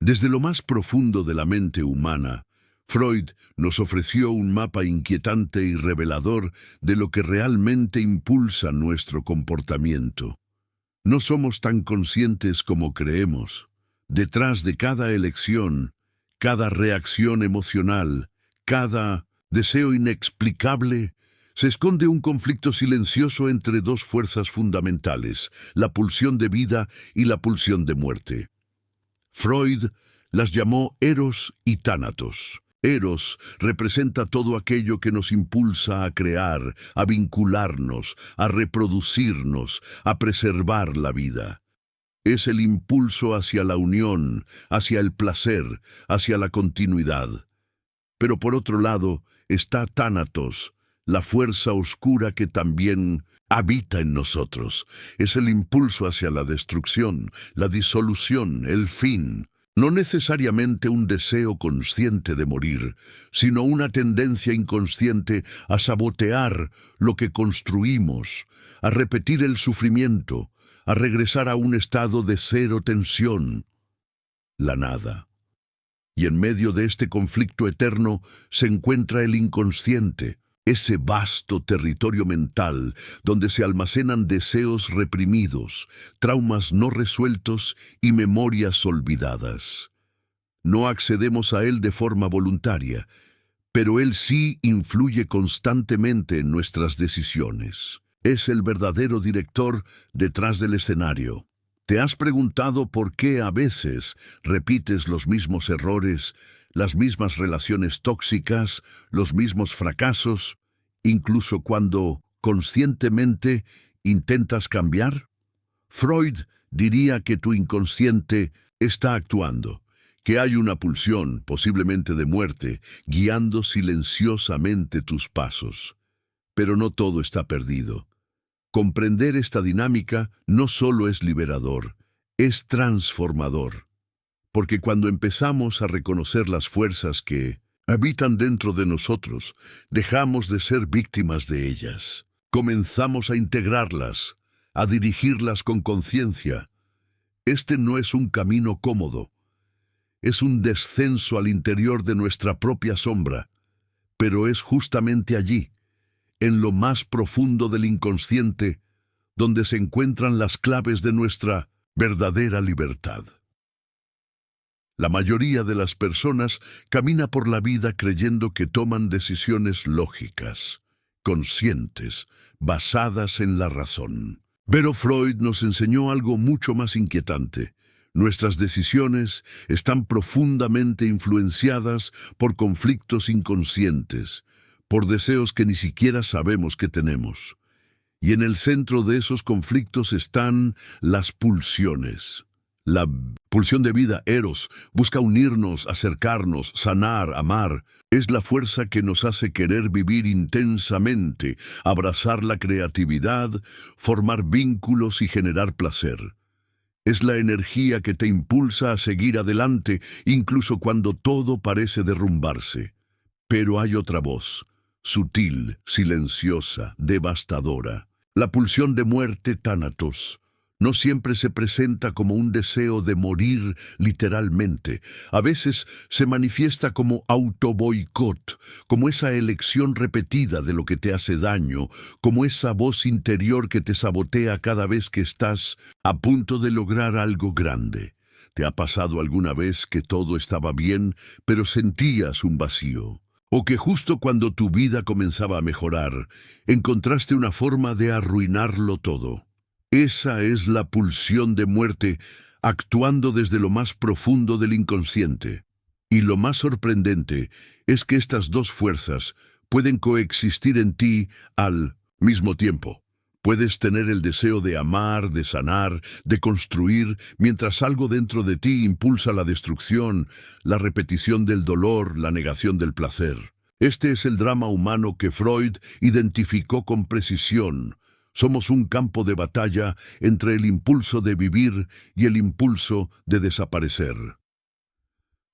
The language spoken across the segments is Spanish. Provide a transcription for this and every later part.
Desde lo más profundo de la mente humana, Freud nos ofreció un mapa inquietante y revelador de lo que realmente impulsa nuestro comportamiento. No somos tan conscientes como creemos. Detrás de cada elección, cada reacción emocional, cada deseo inexplicable, se esconde un conflicto silencioso entre dos fuerzas fundamentales, la pulsión de vida y la pulsión de muerte. Freud las llamó Eros y Tánatos. Eros representa todo aquello que nos impulsa a crear, a vincularnos, a reproducirnos, a preservar la vida. Es el impulso hacia la unión, hacia el placer, hacia la continuidad. Pero por otro lado está Tánatos, la fuerza oscura que también habita en nosotros. Es el impulso hacia la destrucción, la disolución, el fin. No necesariamente un deseo consciente de morir, sino una tendencia inconsciente a sabotear lo que construimos, a repetir el sufrimiento, a regresar a un estado de cero tensión, la nada. Y en medio de este conflicto eterno se encuentra el inconsciente, ese vasto territorio mental donde se almacenan deseos reprimidos, traumas no resueltos y memorias olvidadas. No accedemos a él de forma voluntaria, pero él sí influye constantemente en nuestras decisiones. Es el verdadero director detrás del escenario. ¿Te has preguntado por qué a veces repites los mismos errores, las mismas relaciones tóxicas, los mismos fracasos, incluso cuando conscientemente intentas cambiar? Freud diría que tu inconsciente está actuando, que hay una pulsión, posiblemente de muerte, guiando silenciosamente tus pasos. Pero no todo está perdido. Comprender esta dinámica no solo es liberador, es transformador. Porque cuando empezamos a reconocer las fuerzas que habitan dentro de nosotros, dejamos de ser víctimas de ellas. Comenzamos a integrarlas, a dirigirlas con conciencia. Este no es un camino cómodo. Es un descenso al interior de nuestra propia sombra. Pero es justamente allí, en lo más profundo del inconsciente, donde se encuentran las claves de nuestra verdadera libertad. La mayoría de las personas camina por la vida creyendo que toman decisiones lógicas, conscientes, basadas en la razón. Pero Freud nos enseñó algo mucho más inquietante. Nuestras decisiones están profundamente influenciadas por conflictos inconscientes, por deseos que ni siquiera sabemos que tenemos. Y en el centro de esos conflictos están las pulsiones. La pulsión de vida, Eros, busca unirnos, acercarnos, sanar, amar. Es la fuerza que nos hace querer vivir intensamente, abrazar la creatividad, formar vínculos y generar placer. Es la energía que te impulsa a seguir adelante, incluso cuando todo parece derrumbarse. Pero hay otra voz, sutil, silenciosa, devastadora. La pulsión de muerte, Tánatos, no siempre se presenta como un deseo de morir literalmente. A veces se manifiesta como autoboicot, como esa elección repetida de lo que te hace daño, como esa voz interior que te sabotea cada vez que estás a punto de lograr algo grande. ¿Te ha pasado alguna vez que todo estaba bien, pero sentías un vacío? O que justo cuando tu vida comenzaba a mejorar, encontraste una forma de arruinarlo todo. Esa es la pulsión de muerte actuando desde lo más profundo del inconsciente. Y lo más sorprendente es que estas dos fuerzas pueden coexistir en ti al mismo tiempo. Puedes tener el deseo de amar, de sanar, de construir, mientras algo dentro de ti impulsa la destrucción, la repetición del dolor, la negación del placer. Este es el drama humano que Freud identificó con precisión. Somos un campo de batalla entre el impulso de vivir y el impulso de desaparecer.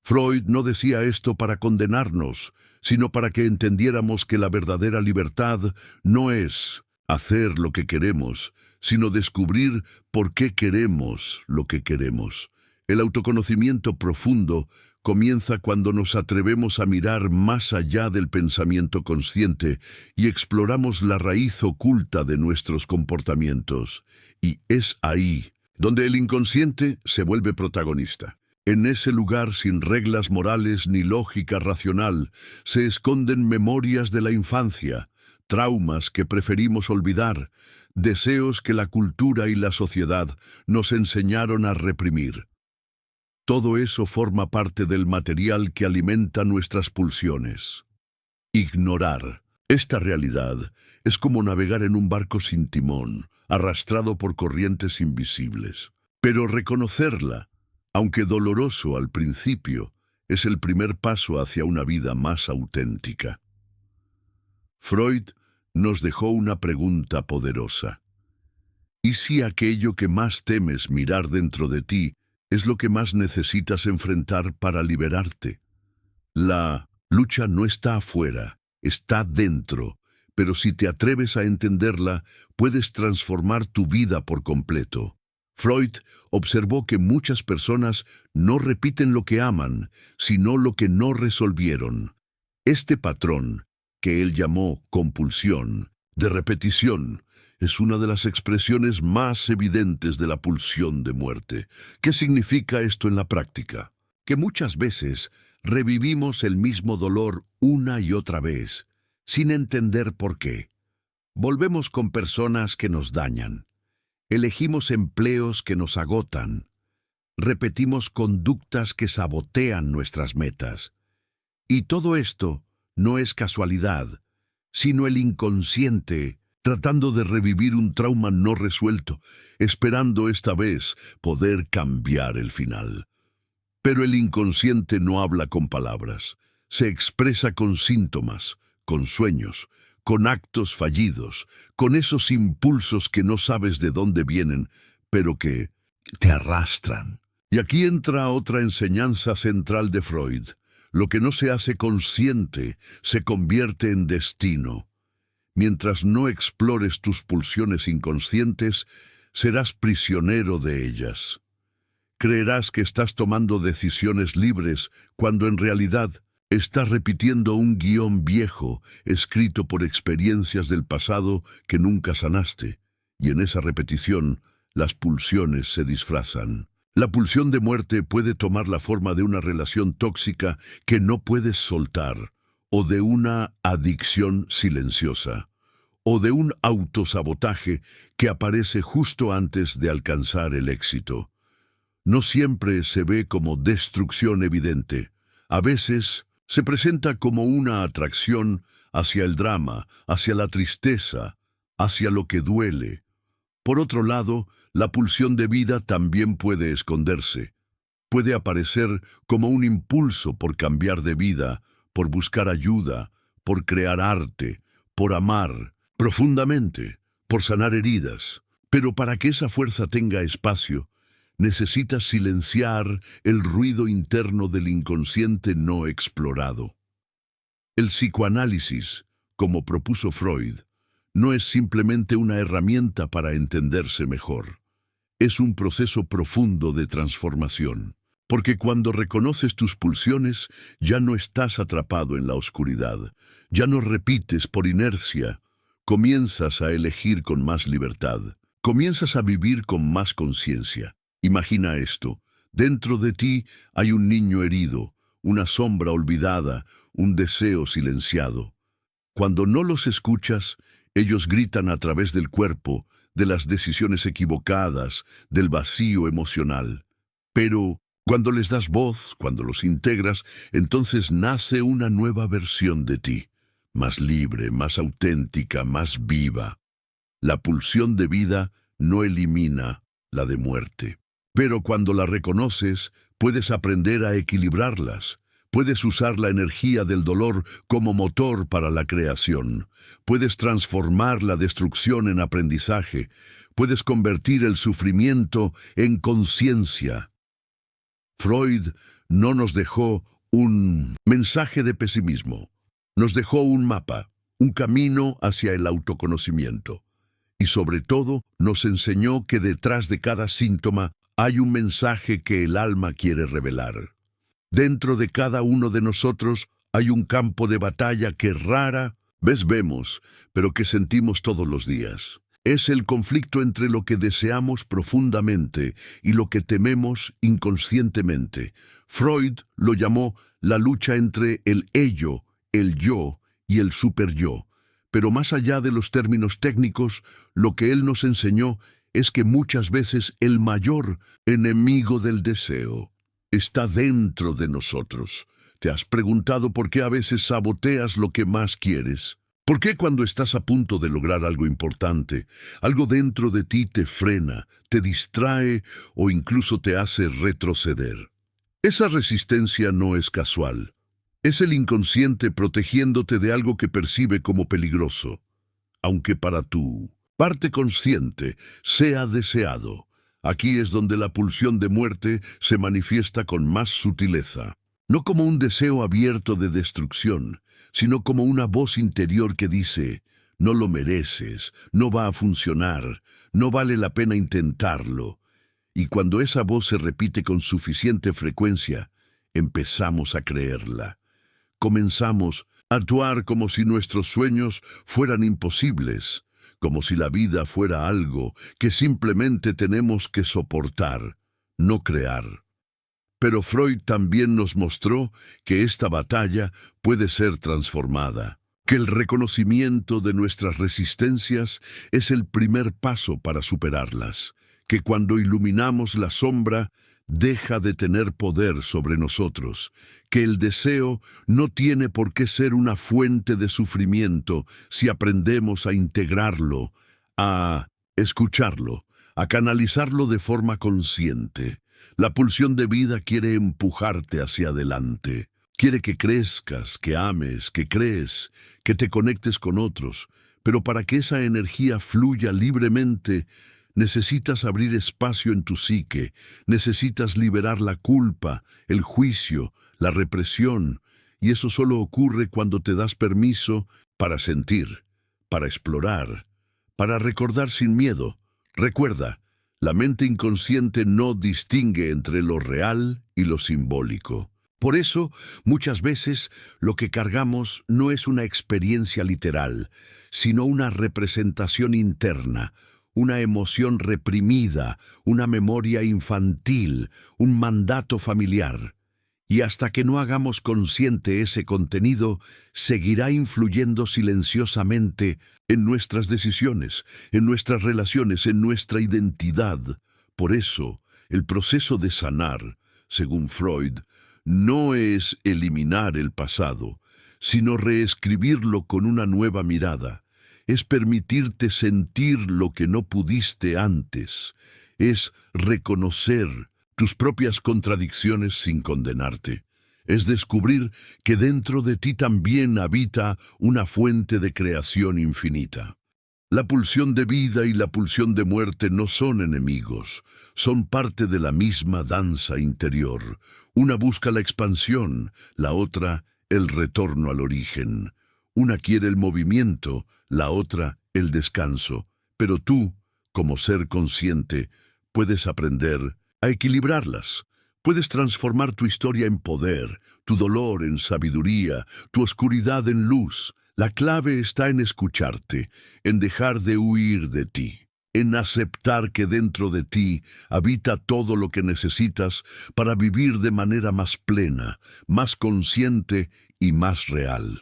Freud no decía esto para condenarnos, sino para que entendiéramos que la verdadera libertad no es hacer lo que queremos, sino descubrir por qué queremos lo que queremos. El autoconocimiento profundo comienza cuando nos atrevemos a mirar más allá del pensamiento consciente y exploramos la raíz oculta de nuestros comportamientos. Y es ahí donde el inconsciente se vuelve protagonista. En ese lugar sin reglas morales ni lógica racional se esconden memorias de la infancia, traumas que preferimos olvidar, deseos que la cultura y la sociedad nos enseñaron a reprimir. Todo eso forma parte del material que alimenta nuestras pulsiones. Ignorar esta realidad es como navegar en un barco sin timón, arrastrado por corrientes invisibles. Pero reconocerla, aunque doloroso al principio, es el primer paso hacia una vida más auténtica. Freud nos dejó una pregunta poderosa. ¿Y si aquello que más temes mirar dentro de ti es lo que más necesitas enfrentar para liberarte? La lucha no está afuera, está dentro, pero si te atreves a entenderla, puedes transformar tu vida por completo. Freud observó que muchas personas no repiten lo que aman, sino lo que no resolvieron. Este patrón, que él llamó compulsión, de repetición, es una de las expresiones más evidentes de la pulsión de muerte. ¿Qué significa esto en la práctica? Que muchas veces revivimos el mismo dolor una y otra vez, sin entender por qué. Volvemos con personas que nos dañan. Elegimos empleos que nos agotan. Repetimos conductas que sabotean nuestras metas. Y todo esto no es casualidad, sino el inconsciente tratando de revivir un trauma no resuelto, esperando esta vez poder cambiar el final. Pero el inconsciente no habla con palabras, se expresa con síntomas, con sueños, con actos fallidos, con esos impulsos que no sabes de dónde vienen, pero que te arrastran. Y aquí entra otra enseñanza central de Freud. Lo que no se hace consciente se convierte en destino. Mientras no explores tus pulsiones inconscientes, serás prisionero de ellas. Creerás que estás tomando decisiones libres cuando en realidad estás repitiendo un guión viejo escrito por experiencias del pasado que nunca sanaste, y en esa repetición las pulsiones se disfrazan. La pulsión de muerte puede tomar la forma de una relación tóxica que no puedes soltar, o de una adicción silenciosa, o de un autosabotaje que aparece justo antes de alcanzar el éxito. No siempre se ve como destrucción evidente. A veces se presenta como una atracción hacia el drama, hacia la tristeza, hacia lo que duele. Por otro lado, la pulsión de vida también puede esconderse. Puede aparecer como un impulso por cambiar de vida, por buscar ayuda, por crear arte, por amar profundamente, por sanar heridas. Pero para que esa fuerza tenga espacio, necesitas silenciar el ruido interno del inconsciente no explorado. El psicoanálisis, como propuso Freud, no es simplemente una herramienta para entenderse mejor. Es un proceso profundo de transformación. Porque cuando reconoces tus pulsiones, ya no estás atrapado en la oscuridad, ya no repites por inercia, comienzas a elegir con más libertad, comienzas a vivir con más conciencia. Imagina esto, dentro de ti hay un niño herido, una sombra olvidada, un deseo silenciado. Cuando no los escuchas, ellos gritan a través del cuerpo, de las decisiones equivocadas, del vacío emocional. Pero cuando les das voz, cuando los integras, entonces nace una nueva versión de ti, más libre, más auténtica, más viva. La pulsión de vida no elimina la de muerte. Pero cuando la reconoces, puedes aprender a equilibrarlas. Puedes usar la energía del dolor como motor para la creación. Puedes transformar la destrucción en aprendizaje. Puedes convertir el sufrimiento en conciencia. Freud no nos dejó un mensaje de pesimismo. Nos dejó un mapa, un camino hacia el autoconocimiento. Y sobre todo, nos enseñó que detrás de cada síntoma hay un mensaje que el alma quiere revelar. Dentro de cada uno de nosotros hay un campo de batalla que rara vez vemos, pero que sentimos todos los días. Es el conflicto entre lo que deseamos profundamente y lo que tememos inconscientemente. Freud lo llamó la lucha entre el ello, el yo y el superyo. Pero más allá de los términos técnicos, lo que él nos enseñó es que muchas veces el mayor enemigo del deseo está dentro de nosotros. ¿Te has preguntado por qué a veces saboteas lo que más quieres? ¿Por qué cuando estás a punto de lograr algo importante, algo dentro de ti te frena, te distrae o incluso te hace retroceder? Esa resistencia no es casual. Es el inconsciente protegiéndote de algo que percibe como peligroso, aunque para tu parte consciente sea deseado. Aquí es donde la pulsión de muerte se manifiesta con más sutileza. No como un deseo abierto de destrucción, sino como una voz interior que dice, no lo mereces, no va a funcionar, no vale la pena intentarlo. Y cuando esa voz se repite con suficiente frecuencia, empezamos a creerla. Comenzamos a actuar como si nuestros sueños fueran imposibles, como si la vida fuera algo que simplemente tenemos que soportar, no crear. Pero Freud también nos mostró que esta batalla puede ser transformada, que el reconocimiento de nuestras resistencias es el primer paso para superarlas, que cuando iluminamos la sombra, deja de tener poder sobre nosotros, que el deseo no tiene por qué ser una fuente de sufrimiento si aprendemos a integrarlo, a escucharlo, a canalizarlo de forma consciente. La pulsión de vida quiere empujarte hacia adelante. Quiere que crezcas, que ames, que crees, que te conectes con otros. Pero para que esa energía fluya libremente, necesitas abrir espacio en tu psique, necesitas liberar la culpa, el juicio, la represión. Y eso solo ocurre cuando te das permiso para sentir, para explorar, para recordar sin miedo. Recuerda, la mente inconsciente no distingue entre lo real y lo simbólico. Por eso, muchas veces, lo que cargamos no es una experiencia literal, sino una representación interna, una emoción reprimida, una memoria infantil, un mandato familiar. Y hasta que no hagamos consciente ese contenido, seguirá influyendo silenciosamente en nuestras decisiones, en nuestras relaciones, en nuestra identidad. Por eso, el proceso de sanar, según Freud, no es eliminar el pasado, sino reescribirlo con una nueva mirada. Es permitirte sentir lo que no pudiste antes. Es reconocer tus propias contradicciones sin condenarte. Es descubrir que dentro de ti también habita una fuente de creación infinita. La pulsión de vida y la pulsión de muerte no son enemigos, son parte de la misma danza interior. Una busca la expansión, la otra el retorno al origen. Una quiere el movimiento, la otra el descanso. Pero tú, como ser consciente, puedes aprender a equilibrarlas. Puedes transformar tu historia en poder, tu dolor en sabiduría, tu oscuridad en luz. La clave está en escucharte, en dejar de huir de ti, en aceptar que dentro de ti habita todo lo que necesitas para vivir de manera más plena, más consciente y más real.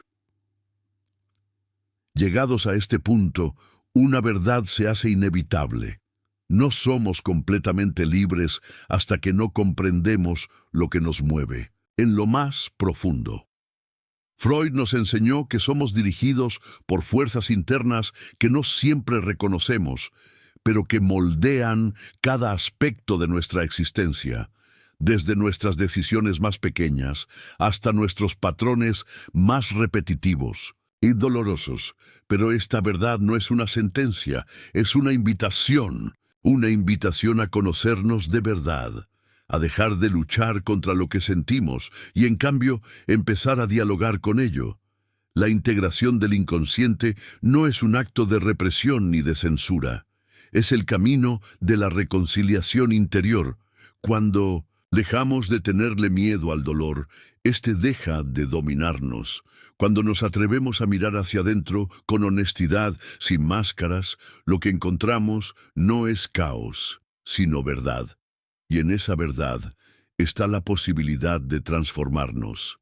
Llegados a este punto, una verdad se hace inevitable. No somos completamente libres hasta que no comprendemos lo que nos mueve, en lo más profundo. Freud nos enseñó que somos dirigidos por fuerzas internas que no siempre reconocemos, pero que moldean cada aspecto de nuestra existencia, desde nuestras decisiones más pequeñas hasta nuestros patrones más repetitivos y dolorosos. Pero esta verdad no es una sentencia, es una invitación a conocernos de verdad, a dejar de luchar contra lo que sentimos y, en cambio, empezar a dialogar con ello. La integración del inconsciente no es un acto de represión ni de censura. es el camino de la reconciliación interior. Cuando dejamos de tenerle miedo al dolor, este deja de dominarnos. Cuando nos atrevemos a mirar hacia adentro con honestidad, sin máscaras, lo que encontramos no es caos, sino verdad. Y en esa verdad está la posibilidad de transformarnos.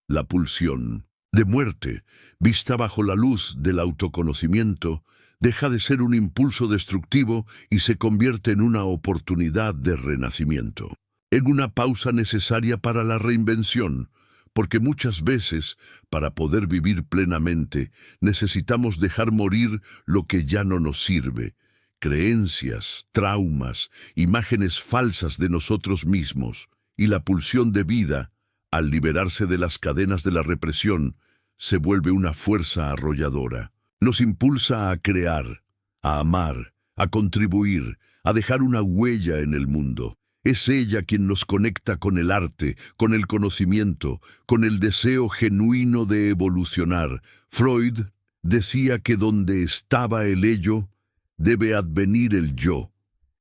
La pulsión de muerte, vista bajo la luz del autoconocimiento, deja de ser un impulso destructivo y se convierte en una oportunidad de renacimiento, en una pausa necesaria para la reinvención, porque muchas veces, para poder vivir plenamente, necesitamos dejar morir lo que ya no nos sirve, creencias, traumas, imágenes falsas de nosotros mismos, y la pulsión de vida, al liberarse de las cadenas de la represión, se vuelve una fuerza arrolladora. Nos impulsa a crear, a amar, a contribuir, a dejar una huella en el mundo. Es ella quien nos conecta con el arte, con el conocimiento, con el deseo genuino de evolucionar. Freud decía que donde estaba el ello, debe advenir el yo.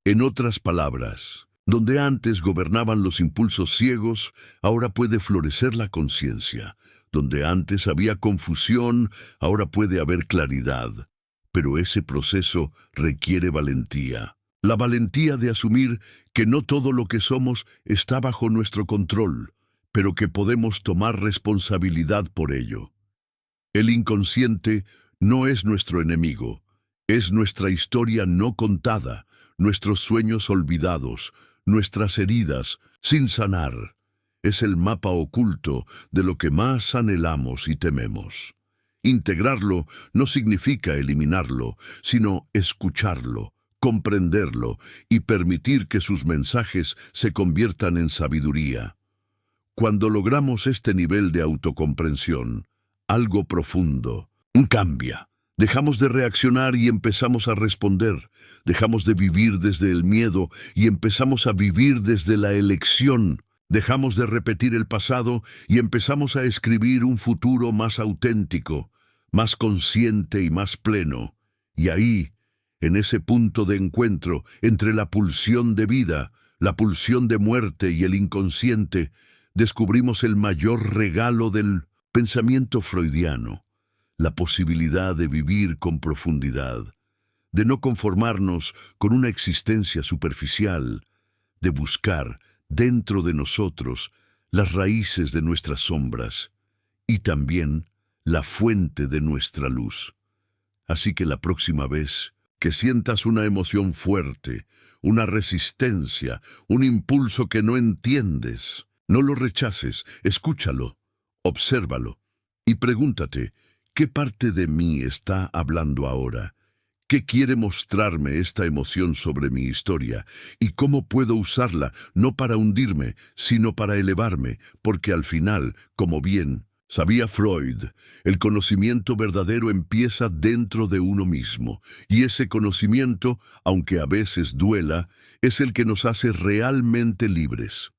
En otras palabras, donde antes gobernaban los impulsos ciegos, ahora puede florecer la conciencia. Donde antes había confusión, ahora puede haber claridad. Pero ese proceso requiere valentía. La valentía de asumir que no todo lo que somos está bajo nuestro control, pero que podemos tomar responsabilidad por ello. El inconsciente no es nuestro enemigo, es nuestra historia no contada, nuestros sueños olvidados, nuestras heridas sin sanar. Es el mapa oculto de lo que más anhelamos y tememos. Integrarlo no significa eliminarlo, sino escucharlo, comprenderlo y permitir que sus mensajes se conviertan en sabiduría. Cuando logramos este nivel de autocomprensión, algo profundo cambia. Dejamos de reaccionar y empezamos a responder. Dejamos de vivir desde el miedo y empezamos a vivir desde la elección. Dejamos de repetir el pasado y empezamos a escribir un futuro más auténtico, más consciente y más pleno. Y ahí, en ese punto de encuentro entre la pulsión de vida, la pulsión de muerte y el inconsciente, descubrimos el mayor regalo del pensamiento freudiano, la posibilidad de vivir con profundidad, de no conformarnos con una existencia superficial, de buscar dentro de nosotros las raíces de nuestras sombras y también la fuente de nuestra luz. Así que la próxima vez que sientas una emoción fuerte, una resistencia, un impulso que no entiendes, no lo rechaces, escúchalo, obsérvalo y pregúntate, ¿qué parte de mí está hablando ahora? ¿Qué quiere mostrarme esta emoción sobre mi historia? ¿Y cómo puedo usarla, no para hundirme, sino para elevarme? Porque al final, como bien sabía Freud, el conocimiento verdadero empieza dentro de uno mismo. Y ese conocimiento, aunque a veces duela, es el que nos hace realmente libres.